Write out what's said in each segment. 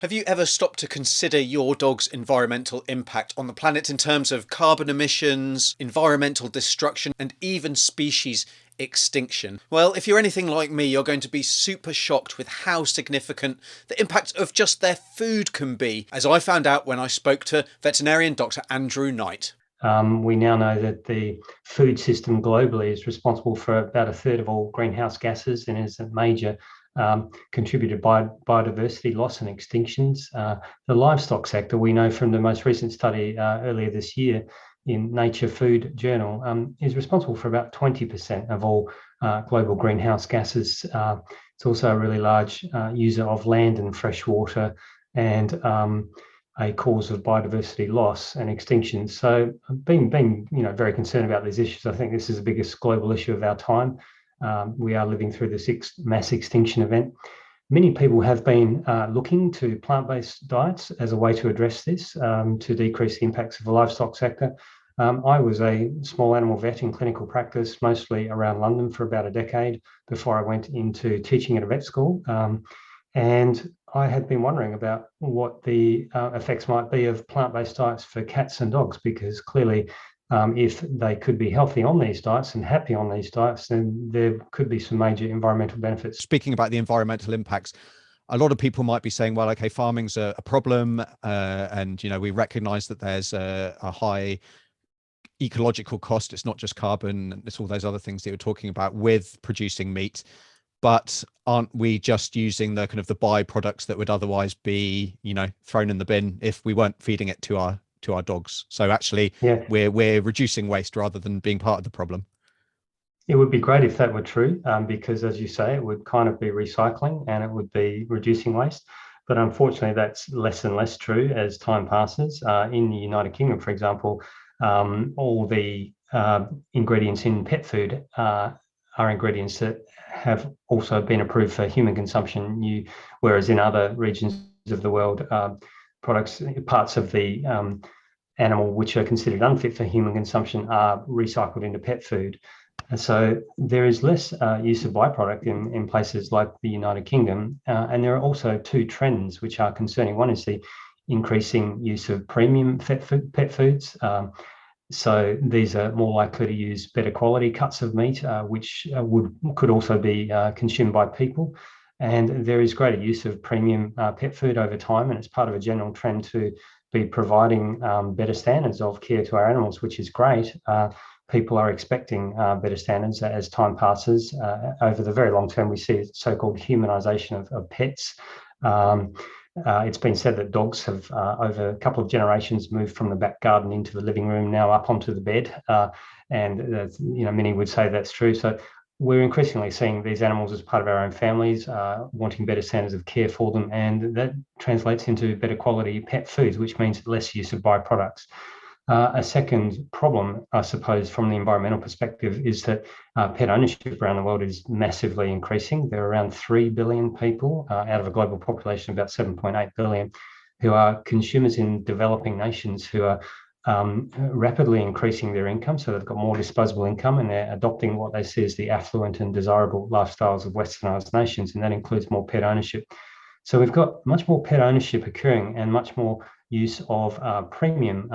Have you ever stopped to consider your dog's environmental impact on the planet in terms of carbon emissions, environmental destruction, and even species extinction? Well, if you're anything like me, you're going to be super shocked with how significant the impact of just their food can be, as I found out when I spoke to veterinarian Dr. Andrew Knight. We now know that the food system globally is responsible for about a third of all greenhouse gases and is a major contributor by biodiversity loss and extinctions. The livestock sector, we know from the most recent study earlier this year in Nature Food Journal, is responsible for about 20% of all global greenhouse gases. It's also a really large user of land and fresh water, and a cause of biodiversity loss and extinction. So being very concerned about these issues, I think this is the biggest global issue of our time. We are living through the sixth mass extinction event. Many people have been looking to plant-based diets as a way to address this, to decrease the impacts of the livestock sector. I was a small animal vet in clinical practice, mostly around London, for about a decade before I went into teaching at a vet school. And I had been wondering about what the effects might be of plant-based diets for cats and dogs, because clearly if they could be healthy on these diets and happy on these diets, then there could be some major environmental benefits. Speaking about the environmental impacts, a lot of people might be saying, well, okay, farming's a problem, and we recognize that there's a high ecological cost. It's not just carbon, it's all those other things that you're talking about with producing meat. But aren't we just using the kind of the byproducts that would otherwise be, thrown in the bin if we weren't feeding it to our dogs? So actually, Yeah, we're reducing waste rather than being part of the problem. it would be great if that were true, because as you say, it would kind of be recycling and it would be reducing waste. But unfortunately, that's less and less true as time passes. In the United Kingdom, for example, all the ingredients in pet food are ingredients that have also been approved for human consumption, whereas in other regions of the world, parts of the animal which are considered unfit for human consumption are recycled into pet food. And so there is less use of byproduct in places like the United Kingdom. And there are also two trends which are concerning. One is the increasing use of premium pet foods. So these are more likely to use better quality cuts of meat, which could also be consumed by people. And there is greater use of premium pet food over time, and it's part of a general trend to be providing better standards of care to our animals, which is great. People are expecting better standards as time passes. Over the very long term, we see so-called humanisation of pets. It's been said that dogs have, over a couple of generations, moved from the back garden into the living room, now up onto the bed. And many would say that's true. So we're increasingly seeing these animals as part of our own families, wanting better standards of care for them. And that translates into better quality pet foods, which means less use of byproducts. A second problem, I suppose, from the environmental perspective, is that pet ownership around the world is massively increasing. There are around 3 billion people out of a global population of about 7.8 billion who are consumers in developing nations who are rapidly increasing their income. So they've got more disposable income and they're adopting what they see as the affluent and desirable lifestyles of westernized nations, and that includes more pet ownership. So we've got much more pet ownership occurring and much more use of premium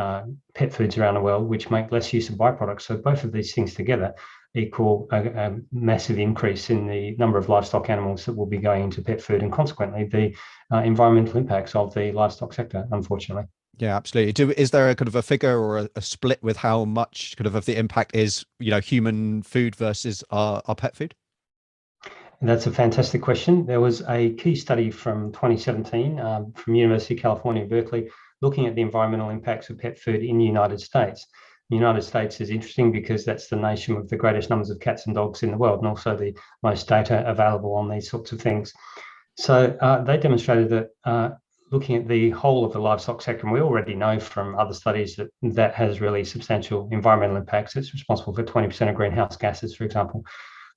pet foods around the world, which make less use of byproducts. So both of these things together equal a massive increase in the number of livestock animals that will be going into pet food, and consequently the environmental impacts of the livestock sector, unfortunately. Yeah, absolutely. Is there a kind of a figure or a split with how much kind of the impact is, human food versus our pet food? And that's a fantastic question. There was a key study from 2017 from University of California, Berkeley, looking at the environmental impacts of pet food in the United States. The United States is interesting because that's the nation with the greatest numbers of cats and dogs in the world, and also the most data available on these sorts of things. So they demonstrated that looking at the whole of the livestock sector, and we already know from other studies that that has really substantial environmental impacts. It's responsible for 20% of greenhouse gases, for example.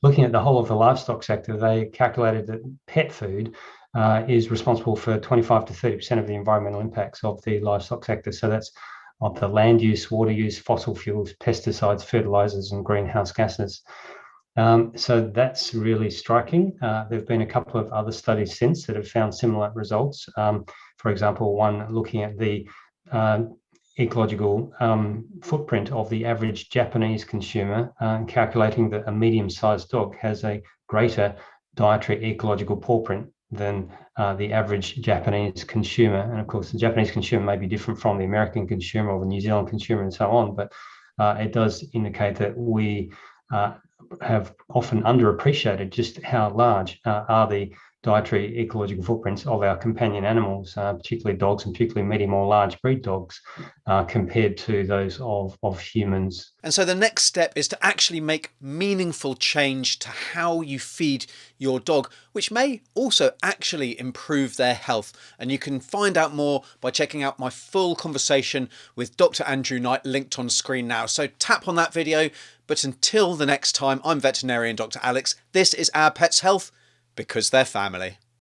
Looking at the whole of the livestock sector, they calculated that pet food is responsible for 25 to 30% of the environmental impacts of the livestock sector. So that's of the land use, water use, fossil fuels, pesticides, fertilizers, and greenhouse gases. So that's really striking. There have been a couple of other studies since that have found similar results. For example, one looking at the ecological footprint of the average Japanese consumer, calculating that a medium-sized dog has a greater dietary ecological footprint than the average Japanese consumer. And of course, the Japanese consumer may be different from the American consumer or the New Zealand consumer and so on, but it does indicate that we have often underappreciated just how large are the dietary ecological footprints of our companion animals, particularly dogs and particularly medium or large breed dogs, compared to those of humans. And so the next step is to actually make meaningful change to how you feed your dog, which may also actually improve their health. And you can find out more by checking out my full conversation with Dr. Andrew Knight, linked on screen now. So tap on that video. But until the next time, I'm veterinarian Dr. Alex. This is Our Pets Health, because they're family.